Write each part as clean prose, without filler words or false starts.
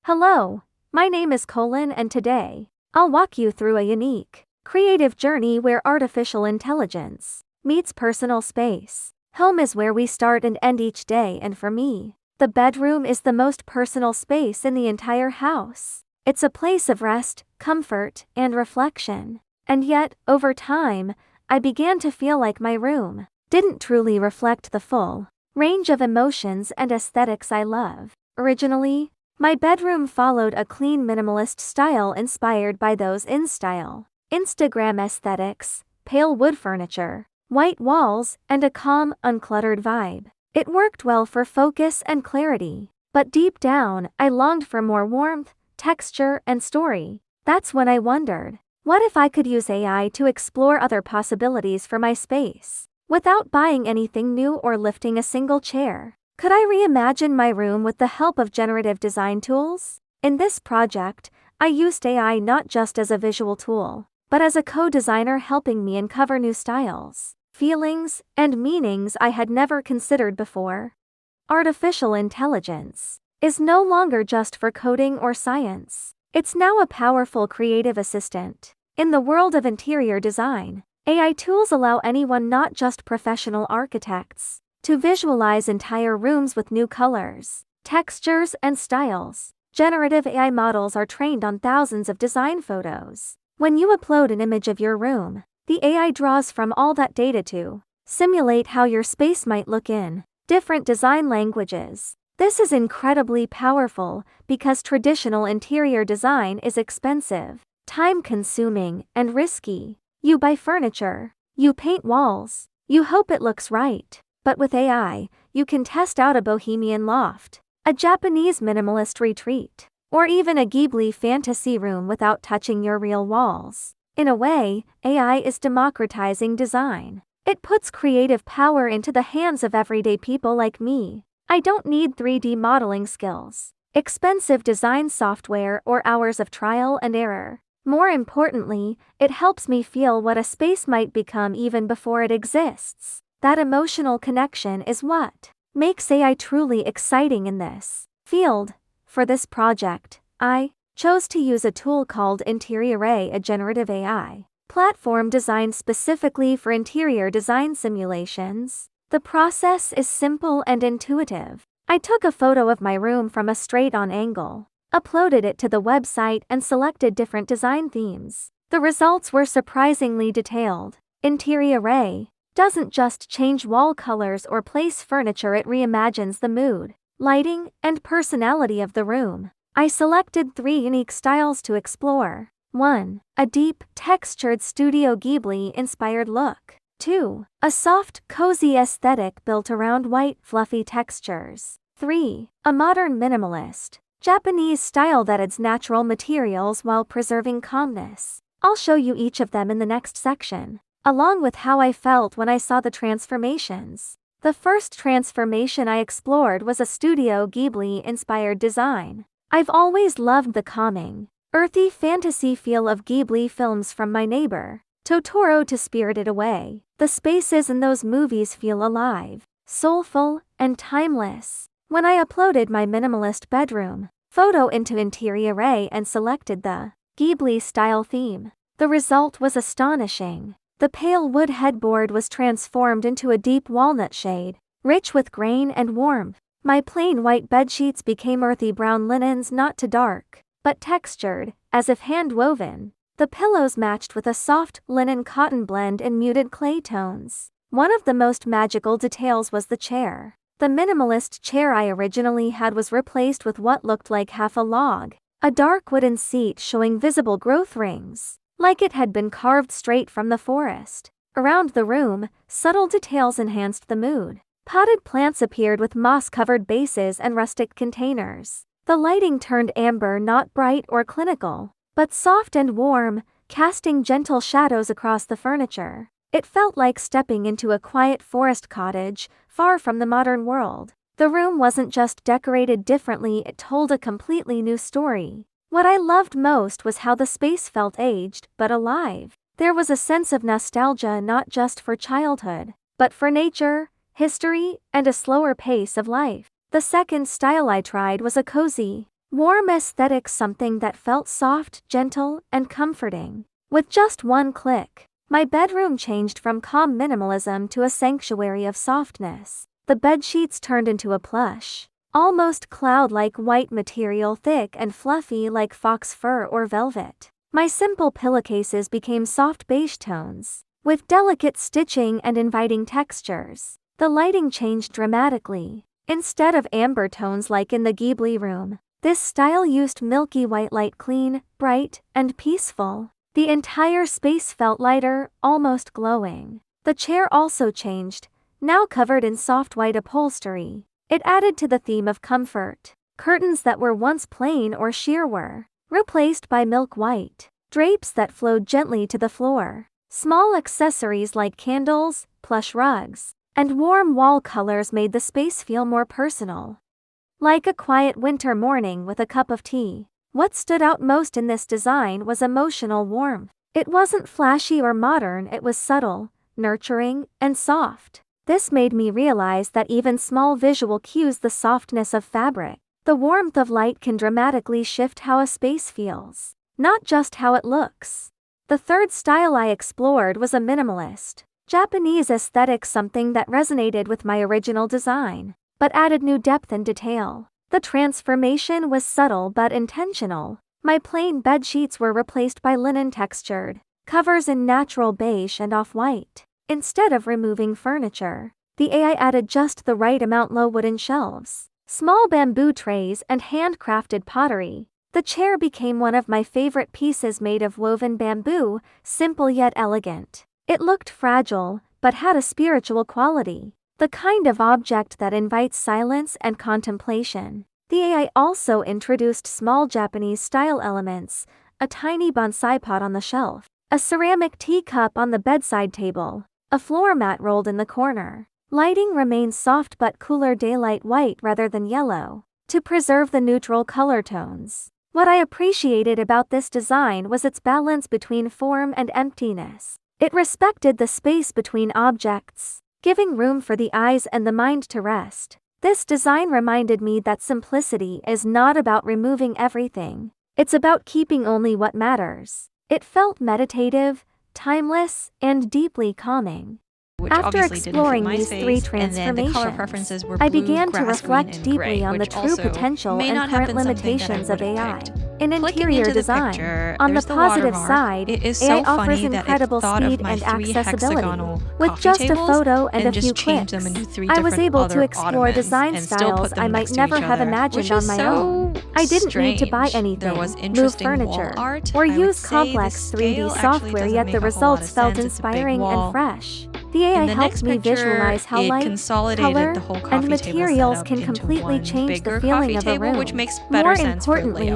Hello, my name is Colin and today, I'll walk you through a unique, creative journey where artificial intelligence meets personal space. Home is where we start and end each day, and for me, the bedroom is the most personal space in the entire house. It's a place of rest, comfort, and reflection. And yet, over time, I began to feel like my room didn't truly reflect the full range of emotions and aesthetics I love. Originally, my bedroom followed a clean minimalist style inspired by those in-style Instagram aesthetics, pale wood furniture, white walls, and a calm, uncluttered vibe. It worked well for focus and clarity, but deep down, I longed for more warmth, texture, and story. That's when I wondered, what if I could use AI to explore other possibilities for my space? Without buying anything new or lifting a single chair, could I reimagine my room with the help of generative design tools? In this project, I used AI not just as a visual tool, but as a co-designer helping me uncover new styles, feelings, and meanings I had never considered before. Artificial intelligence is no longer just for coding or science. It's now a powerful creative assistant. In the world of interior design, AI tools allow anyone, not just professional architects, to visualize entire rooms with new colors, textures, and styles. Generative AI models are trained on thousands of design photos. When you upload an image of your room, the AI draws from all that data to simulate how your space might look in different design languages. This is incredibly powerful because traditional interior design is expensive, time-consuming, and risky. You buy furniture, you paint walls, you hope it looks right. But with AI, you can test out a bohemian loft, a Japanese minimalist retreat, or even a Ghibli fantasy room without touching your real walls. In a way, AI is democratizing design. It puts creative power into the hands of everyday people like me. I don't need 3D modeling skills, expensive design software, or hours of trial and error. More importantly, it helps me feel what a space might become even before it exists. That emotional connection is what makes AI truly exciting in this field. For this project, I chose to use a tool called Interior Ray, a generative AI platform designed specifically for interior design simulations. The process is simple and intuitive. I took a photo of my room from a straight-on angle, uploaded it to the website, and selected different design themes. The results were surprisingly detailed. Interior Ray doesn't just change wall colors or place furniture, it reimagines the mood, lighting, and personality of the room. I selected 3 unique styles to explore. 1. A deep, textured Studio Ghibli-inspired look. 2. A soft, cozy aesthetic built around white, fluffy textures. 3. A modern minimalist, Japanese style that adds natural materials while preserving calmness. I'll show you each of them in the next section, along with how I felt when I saw the transformations. The first transformation I explored was a Studio Ghibli-inspired design. I've always loved the calming, earthy fantasy feel of Ghibli films, from My Neighbor Totoro to Spirited Away. The spaces in those movies feel alive, soulful, and timeless. When I uploaded my minimalist bedroom photo into Interior Ray and selected the Ghibli style theme, the result was astonishing. The pale wood headboard was transformed into a deep walnut shade, rich with grain and warmth. My plain white bedsheets became earthy brown linens, not too dark, but textured, as if hand-woven. The pillows matched with a soft linen cotton blend in muted clay tones. One of the most magical details was the chair. The minimalist chair I originally had was replaced with what looked like half a log, a dark wooden seat showing visible growth rings, like it had been carved straight from the forest. Around the room, subtle details enhanced the mood. Potted plants appeared with moss-covered bases and rustic containers. The lighting turned amber, not bright or clinical, but soft and warm, casting gentle shadows across the furniture. It felt like stepping into a quiet forest cottage, far from the modern world. The room wasn't just decorated differently, it told a completely new story. What I loved most was how the space felt aged, but alive. There was a sense of nostalgia, not just for childhood, but for nature, history, and a slower pace of life. The second style I tried was a cozy, Warm aesthetic, something that felt soft, gentle, and comforting. With just one click, my bedroom changed from calm minimalism to a sanctuary of softness. The bedsheets turned into a plush, almost cloud-like white material, thick and fluffy like fox fur or velvet. My simple pillowcases became soft beige tones, with delicate stitching and inviting textures. The lighting changed dramatically. Instead of amber tones like in the Ghibli room, this style used milky white light, clean, bright, and peaceful. The entire space felt lighter, almost glowing. The chair also changed, now covered in soft white upholstery. It added to the theme of comfort. Curtains that were once plain or sheer were replaced by milk white. Drapes that flowed gently to the floor. Small accessories like candles, plush rugs, and warm wall colors made the space feel more personal. Like a quiet winter morning with a cup of tea. What stood out most in this design was emotional warmth. It wasn't flashy or modern, it was subtle, nurturing, and soft. This made me realize that even small visual cues, the softness of fabric, the warmth of light, can dramatically shift how a space feels, not just how it looks. The third style I explored was a minimalist Japanese aesthetic, something that resonated with my original design, but added new depth and detail. The transformation was subtle but intentional. My plain bed sheets were replaced by linen textured covers in natural beige and off-white. Instead of removing furniture, the AI added just the right amount: low wooden shelves, small bamboo trays, and handcrafted pottery. The chair became one of my favorite pieces, made of woven bamboo, simple yet elegant. It looked fragile, but had a spiritual quality, the kind of object that invites silence and contemplation. The AI also introduced small Japanese-style elements: a tiny bonsai pot on the shelf, a ceramic teacup on the bedside table, a floor mat rolled in the corner. Lighting remained soft but cooler, daylight white rather than yellow, to preserve the neutral color tones. What I appreciated about this design was its balance between form and emptiness. It respected the space between objects, giving room for the eyes and the mind to rest. This design reminded me that simplicity is not about removing everything. It's about keeping only what matters. It felt meditative, timeless, and deeply calming. After exploring these three transformations, I began to reflect deeply on the true potential and current limitations of AI in interior design. On the positive side, AI offers incredible speed and accessibility. With just a photo and a few clicks, I was able to explore design styles I might never have imagined on my own. I didn't need to buy anything, move furniture, or use complex 3D software, yet the results felt inspiring and fresh. The AI helped me visualize how light, color, and materials can completely change the feeling of a room. More importantly,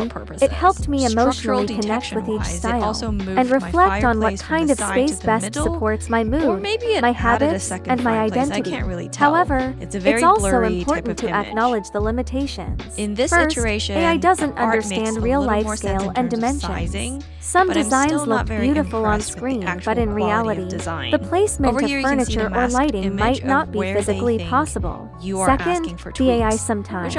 it helped me emotionally connect with each style and reflect on what kind of space best supports my mood, my habits, and my identity. However, it's also important to acknowledge the limitations. First, AI doesn't understand real-life scale and dimensions. Some designs look beautiful on screen, but in reality, the placement of furniture or lighting might not be physically possible. Second, the AI sometimes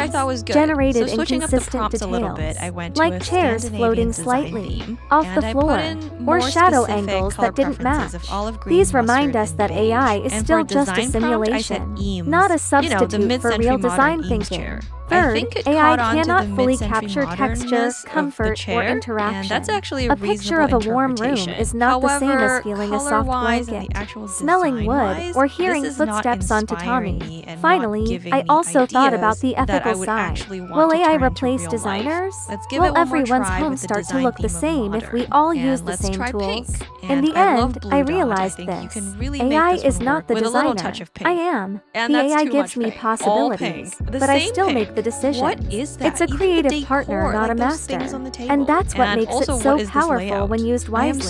generated inconsistent details, like chairs floating slightly off the floor, or shadow angles that didn't match. These remind us that AI is still just a simulation, not a substitute for real design thinking. Third, AI cannot fully capture texture, comfort, or interaction. A picture of a warm room is not the same as feeling a soft blanket, smelling wood, or hearing footsteps on tatami. Finally, I also thought about the ethical side. Will AI replace designers? Will everyone's home start to look the same if we all use the same tools? In the end, I realized this. AI is not the designer. I am. The AI gives me possibilities, but I still make the decisions. It's a creative partner, not a master. And that's what makes it so powerful when used wisely.